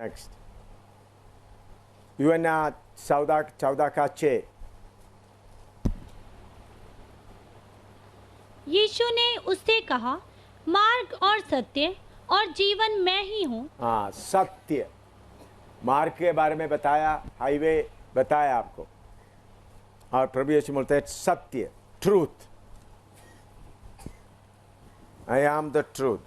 Next यूहन्ना 14 का 6। यीशु ने उससे कहा, मार्ग और सत्य और जीवन मैं ही हूँ। हाँ, सत्य, मार्ग के बारे में बताया, हाईवे बताया आपको। और प्रभु यीशु बोलते हैं सत्य, truth. I am the truth.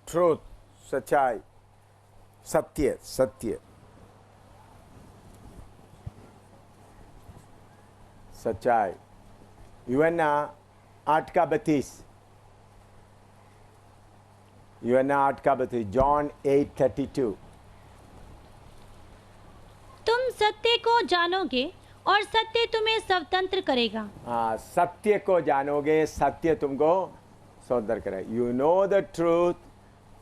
Truth, सच्चाई, सत्य, सत्य, सच्चाई। यूहन्ना 8 का 32। यूहन्ना 8 का 32, जॉन 8:32। तुम सत्य को जानोगे और सत्य तुम्हें स्वतंत्र करेगा। हाँ, सत्य को जानोगे, सत्य तुमको स्वतंत्र करेगा। You know the truth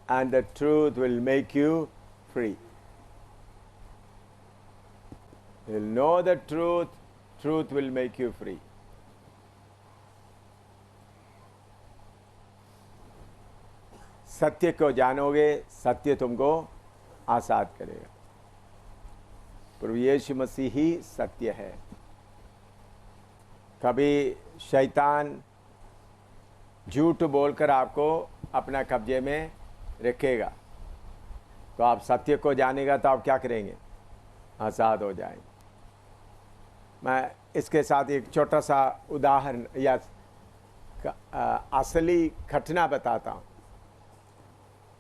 and the truth will make you free. You'll know the truth, truth will make you free. सत्य को जानोगे, सत्य तुमको आज़ाद करेगा। प्रभु यीशु मसीह ही सत्य है। कभी शैतान झूठ बोलकर आपको अपना कब्जे में रखेगा, तो आप सत्य को जानेगा तो आप क्या करेंगे? आज़ाद हो जाएंगे। मैं इसके साथ एक छोटा सा उदाहरण या असली घटना बताता हूँ।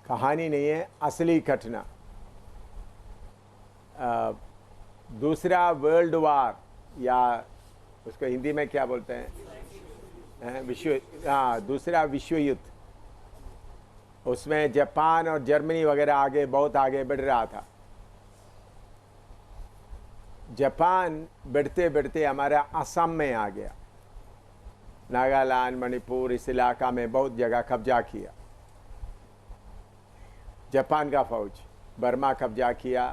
कहानी नहीं है, असली घटना। दूसरा वर्ल्ड वार, या उसको हिंदी में क्या बोलते हैं, दूसरा विश्व युद्ध। उसमें जापान और जर्मनी वगैरह बहुत आगे बढ़ रहा था। जापान बढ़ते बढ़ते हमारा असम में आ गया। नागालैंड, मणिपुर, इस इलाका में बहुत जगह कब्जा किया जापान का फौज। बर्मा कब्जा किया,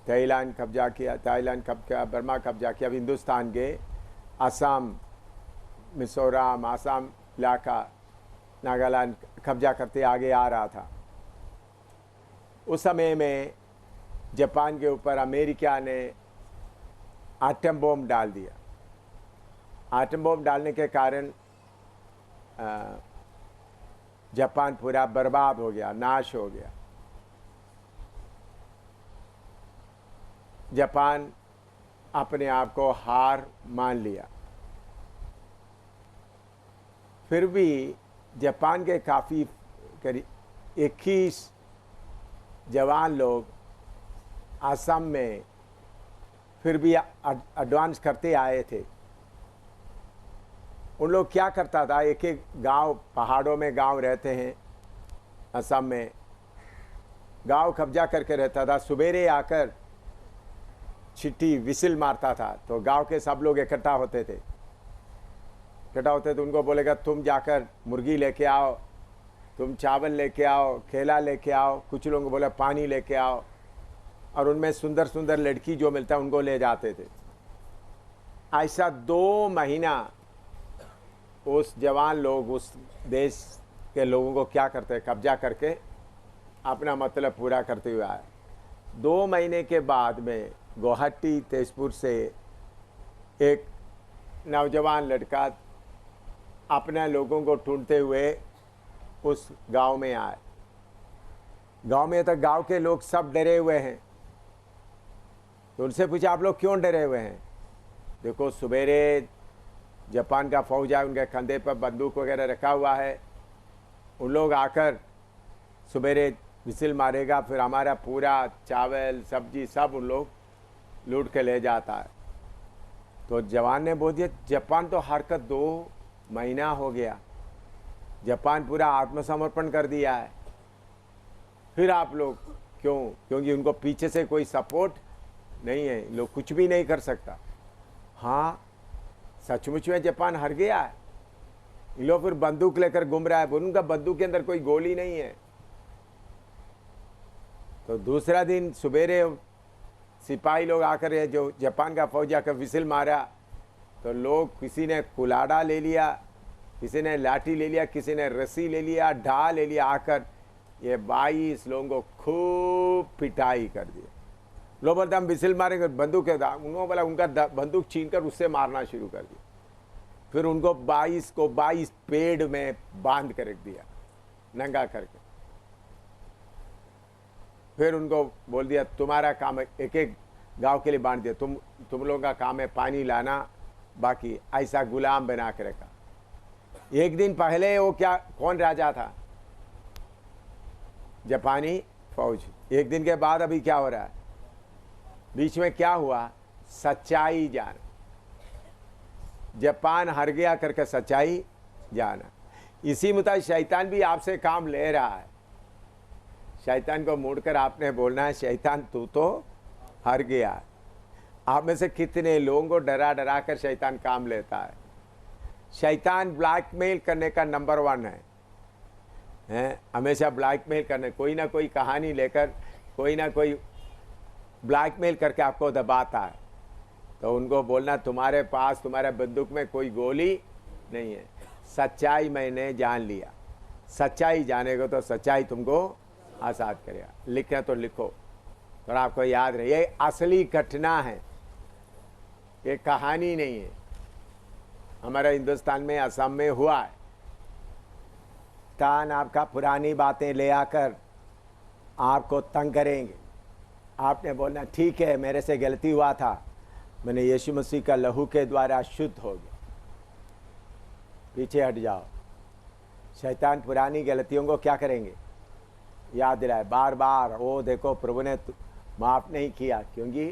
थाईलैंड कब्जा किया, बर्मा कब्जा किया। अब हिंदुस्तान के असम, मिजोरम, आसाम इलाका, नागालैंड कब्जा करते आगे आ रहा था। उस समय में जापान के ऊपर अमेरिका ने आटम बम डाल दिया। आटम बम डालने के कारण जापान पूरा बर्बाद हो गया, नाश हो गया। जापान अपने आप को हार मान लिया। फिर भी जापान के काफ़ी करीब 21 जवान लोग असम में फिर भी एडवांस करते आए थे। उन लोग क्या करता था, एक एक गांव, पहाड़ों में गांव रहते हैं असम में, गांव कब्जा करके रहता था। सवेरे आकर छिट्टी विसिल मारता था तो गांव के सब लोग इकट्ठा होते थे। तो उनको बोलेगा तुम जाकर मुर्गी लेके आओ, तुम चावल लेके आओ, केला लेके आओ, कुछ लोगों को बोला पानी लेके आओ, और उनमें सुंदर सुंदर लड़की जो मिलता है उनको ले जाते थे। ऐसा 2 महीना उस जवान लोग उस देश के लोगों को क्या करते, कब्जा करके अपना मतलब पूरा करते हुए आए। 2 महीने के बाद में गुवाहाटी, तेजपुर से एक नौजवान लड़का अपने लोगों को ढूंढते हुए उस गांव में आए। गांव में तक गांव के लोग सब डरे हुए हैं। तो उनसे पूछा आप लोग क्यों डरे हुए हैं? देखो सवेरे जापान का फौज है, उनके कंधे पर बंदूक वगैरह रखा हुआ है। उन लोग आकर सवेरे विसिल मारेगा, फिर हमारा पूरा चावल सब्जी सब उन लोग लूट के ले जाता है। तो जवान ने बोल दिया जापान तो हार कर 2 महीना हो गया, जापान पूरा आत्मसमर्पण कर दिया है, फिर आप लोग क्यों? क्योंकि उनको पीछे से कोई सपोर्ट नहीं है, लोग कुछ भी नहीं कर सकता। हाँ सचमुच में जापान हार गया है। इन लोग फिर बंदूक लेकर घूम रहा है, उनका बंदूक के अंदर कोई गोली नहीं है। तो दूसरा दिन सवेरे सिपाही लोग आकर, ये जो जापान का फौज आकर विसिल मारा, तो लोग, किसी ने कुलाड़ा ले लिया, किसी ने लाठी ले लिया, किसी ने रस्सी ले लिया, ढाल ले लिया, आकर ये 22 लोगों को खूब पिटाई कर दी। लोग बोलते हम विसिल मारेंगे, बंदूक है, उन्होंने बोला उनका बंदूक छीनकर उससे मारना शुरू कर दिया। फिर उनको 22 पेड़ में बांध कर रख दिया, नंगा करके। फिर उनको बोल दिया तुम्हारा काम है, एक एक गांव के लिए बांध दिया, तुम लोगों का काम है पानी लाना, बाकी ऐसा गुलाम बना के रखा। एक दिन पहले वो क्या, कौन राजा था? जापानी फौज। एक दिन के बाद अभी क्या हो रहा है? बीच में क्या हुआ? सच्चाई जाना। जापान हार गया करके सच्चाई जाना। इसी मुताबिक शैतान भी आपसे काम ले रहा है। शैतान को मुड़कर आपने बोलना है, शैतान तू तो हार गया। आप में से कितने लोगों को डरा डरा कर शैतान काम लेता है? शैतान ब्लैकमेल करने का नंबर 1 है, हमेशा ब्लैकमेल करने, कोई ना कोई कहानी लेकर, कोई ना कोई ब्लैकमेल करके आपको दबाता है। तो उनको बोलना तुम्हारे पास, तुम्हारे बंदूक में कोई गोली नहीं है। सच्चाई मैंने जान लिया। सच्चाई जानेगा तो सच्चाई तुमको आज़ाद करेगा। लिखें तो लिखो, थोड़ा आपको याद रहे, ये असली घटना है, ये कहानी नहीं है। हमारे हिंदुस्तान में, असम में हुआ है। तान आपका पुरानी बातें ले आकर आपको तंग करेंगे। आपने बोलना ठीक है मेरे से गलती हुआ था, मैंने यीशु मसीह का लहू के द्वारा शुद्ध हो गया, पीछे हट जाओ। शैतान पुरानी गलतियों को क्या करेंगे? याद दिलाए बार बार। वो देखो प्रभु ने माफ़ नहीं किया, क्योंकि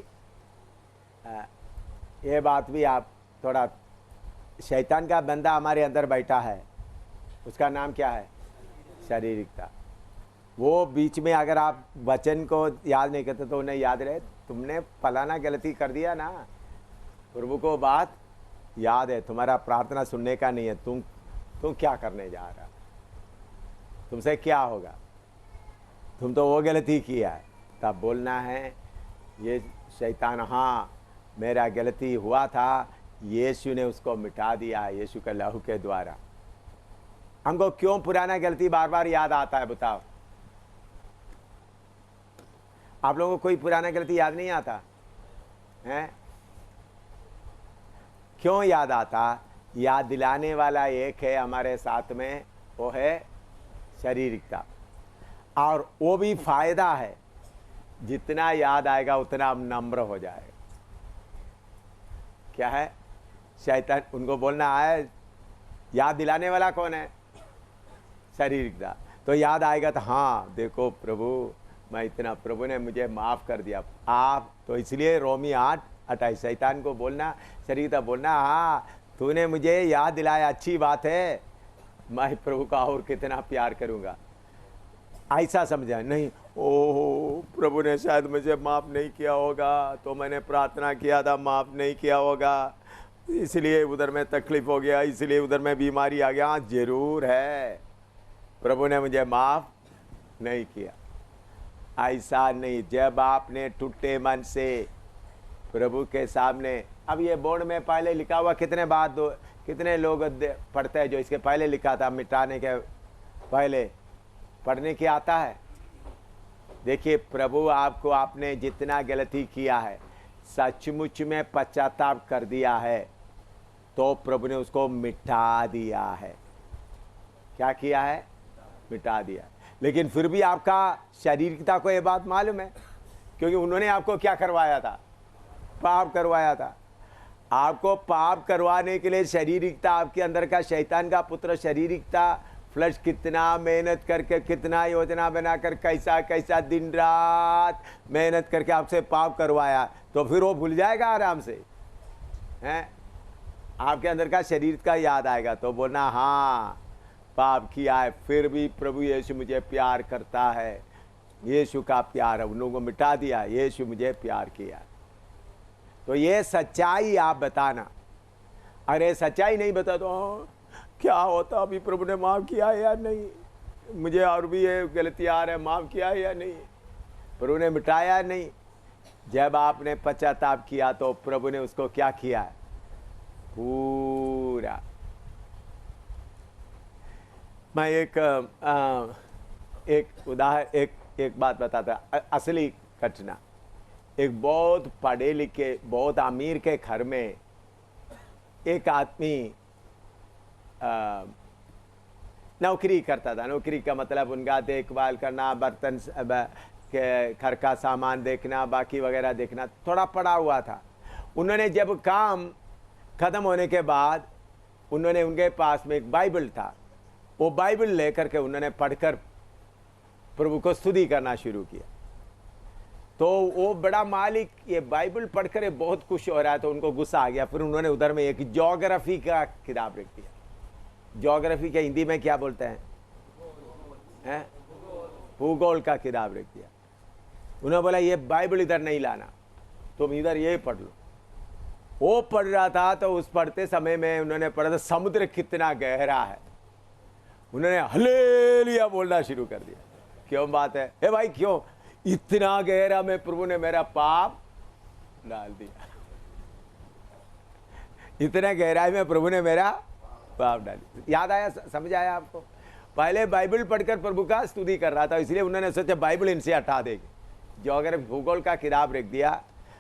ये बात भी आप थोड़ा, शैतान का बंदा हमारे अंदर बैठा है, उसका नाम क्या है? शारीरिकता। वो बीच में अगर आप वचन को याद नहीं करते तो उन्हें याद रहे, तुमने फलाना गलती कर दिया ना, प्रभु को बात याद है, तुम्हारा प्रार्थना सुनने का नहीं है, तुम क्या करने जा रहा, तुमसे क्या होगा, तुम तो वो गलती किया है। तब बोलना है ये शैतान, हाँ मेरा गलती हुआ था, यीशु ने उसको मिटा दिया, यीशु के लहू के द्वारा। हमको क्यों पुराना गलती बार बार याद आता है बताओ? आप लोगों को कोई पुराना गलती याद नहीं आता है? क्यों याद आता? याद दिलाने वाला एक है हमारे साथ में, वो है शारीरिकता। और वो भी फायदा है, जितना याद आएगा उतना नम्र हो जाएगा। क्या है? शैतान, उनको बोलना है, याद दिलाने वाला कौन है? शारीरिकता। तो याद आएगा तो हाँ देखो प्रभु, मैं इतना, प्रभु ने मुझे माफ़ कर दिया। आप तो इसलिए रोमी 8:28 शैतान को बोलना, शारीरिकता बोलना, हाँ तूने मुझे याद दिलाया, अच्छी बात है, मैं प्रभु का और कितना प्यार करूँगा। ऐसा समझा नहीं, ओह प्रभु ने शायद मुझे माफ़ नहीं किया होगा, तो मैंने प्रार्थना किया था, माफ़ नहीं किया होगा, इसलिए उधर में तकलीफ हो गया, इसलिए उधर में बीमारी आ गया। हाँ जरूर है, प्रभु ने मुझे माफ़ नहीं किया। ऐसा नहीं, जब आपने टूटे मन से प्रभु के सामने, अब ये बोर्ड में पहले लिखा हुआ कितने लोग पढ़ते हैं जो इसके पहले लिखा था, मिटाने के पहले पढ़ने की आता है। देखिए प्रभु आपको, आपने जितना गलती किया है सचमुच में पश्चाताप कर दिया है, तो प्रभु ने उसको मिटा दिया है। क्या किया है? मिटा दिया। लेकिन फिर भी आपका शारीरिकता को ये बात मालूम है, क्योंकि उन्होंने आपको क्या करवाया था? पाप करवाया था। आपको पाप करवाने के लिए शारीरिकता, आपके अंदर का शैतान का पुत्र शारीरिकता, फ्लश कितना मेहनत करके, कितना योजना बनाकर, कैसा कैसा दिन रात मेहनत करके आपसे पाप करवाया, तो फिर वो भूल जाएगा आराम से, हैं? आपके अंदर का शरीर का याद आएगा तो बोलना, हाँ पाप किया है, फिर भी प्रभु यीशु मुझे प्यार करता है, यीशु का प्यार है, उन लोगों को मिटा दिया, यीशु मुझे प्यार किया। तो ये सच्चाई आप बताना। अरे सच्चाई नहीं बता तो क्या होता, अभी प्रभु ने माफ़ किया है या नहीं, मुझे और भी ये गलतियाँ आ रहे, माफ़ किया है या नहीं, प्रभु ने मिटाया नहीं। जब आपने पश्चाताप किया तो प्रभु ने उसको क्या किया है, पूरा। मैं एक उदाहरण, एक बात बताता, असली घटना। एक बहुत पढ़े लिखे, बहुत अमीर के घर में एक आदमी नौकरी करता था। नौकरी का मतलब उनका देखभाल करना, बर्तन के घर का सामान देखना, बाकी वगैरह देखना, थोड़ा पड़ा हुआ था। उन्होंने जब काम ख़त्म होने के बाद उन्होंने, उनके पास में एक बाइबल था, वो बाइबल लेकर के उन्होंने पढ़कर प्रभु को स्तुति करना शुरू किया। तो वो बड़ा मालिक ये बाइबल पढ़कर बहुत खुश हो रहा है, तो उनको गुस्सा आ गया। फिर उन्होंने उधर में एक ज्योग्राफी का किताब रख दिया। ज्योग्राफी के हिंदी में क्या बोलते हैं? भूगोल का किताब रख दिया। उन्होंने बोला ये बाइबल इधर नहीं लाना, तुम इधर ये पढ़ लो। वो पढ़ रहा था, तो उस पढ़ते समय में उन्होंने पढ़ा था समुद्र कितना गहरा है। उन्होंने हालेलुया बोलना शुरू कर दिया। क्यों बात है? हे भाई क्यों? इतना गहरा में प्रभु ने मेरा पाप डाल दिया। इतना गहराई में प्रभु ने मेरा पाप डाल दिया। याद आया? समझ आया आपको? पहले बाइबल पढ़कर प्रभु का स्तुति कर रहा था, इसलिए उन्होंने सोचा बाइबल इनसे हटा देगी। जो अगर भूगोल का किताब रख दिया,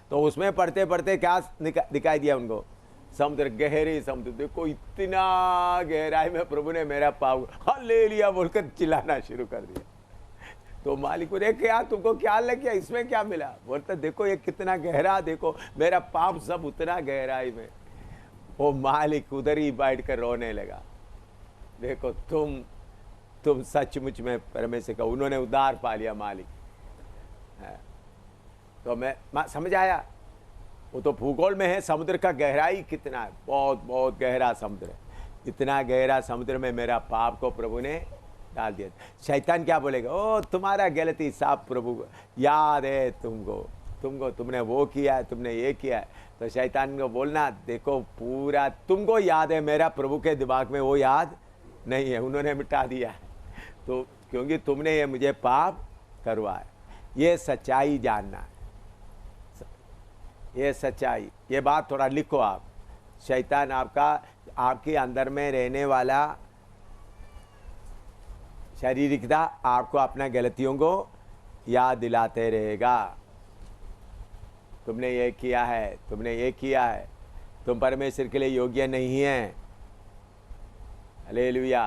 तो उसमें पढ़ते पढ़ते क्या दिखाई दिया उनको? समुद्र, गहरी समुद्र। देखो इतना गहराई में प्रभु ने मेरा पाप, हालेलुया बोलकर चिल्लाना शुरू कर दिया। तो मालिक बोले क्या तुमको क्या लग गया, इसमें क्या मिला? बोलते देखो ये कितना गहरा, देखो मेरा पाप सब उतना गहराई में। वो मालिक उधर ही बैठ कर रोने लगा। देखो तुम सचमुच में परमेश्वर का, उन्होंने उद्धार पा लिया मालिक है। तो मैं समझ आया। वो तो भूगोल में है, समुद्र का गहराई कितना है, बहुत बहुत गहरा समुद्र है। इतना गहरा समुद्र में मेरा पाप को प्रभु ने डाल दिया। शैतान क्या बोलेगा? ओ तुम्हारा गलती साफ प्रभु को याद है, तुमने वो किया है, तुमने ये किया है। तो शैतान को बोलना देखो पूरा तुमको याद है, मेरा प्रभु के दिमाग में वो याद नहीं है, उन्होंने मिटा दिया है। तो क्योंकि तुमने ये मुझे पाप करवाया। ये सच्चाई जानना है, ये सच्चाई। ये बात थोड़ा लिखो आप। शैतान आपके अंदर में रहने वाला शारीरिकता आपको अपना गलतियों को याद दिलाते रहेगा। तुमने ये किया है, तुमने ये किया है, तुम परमेश्वर के लिए योग्य नहीं है। हालेलुया।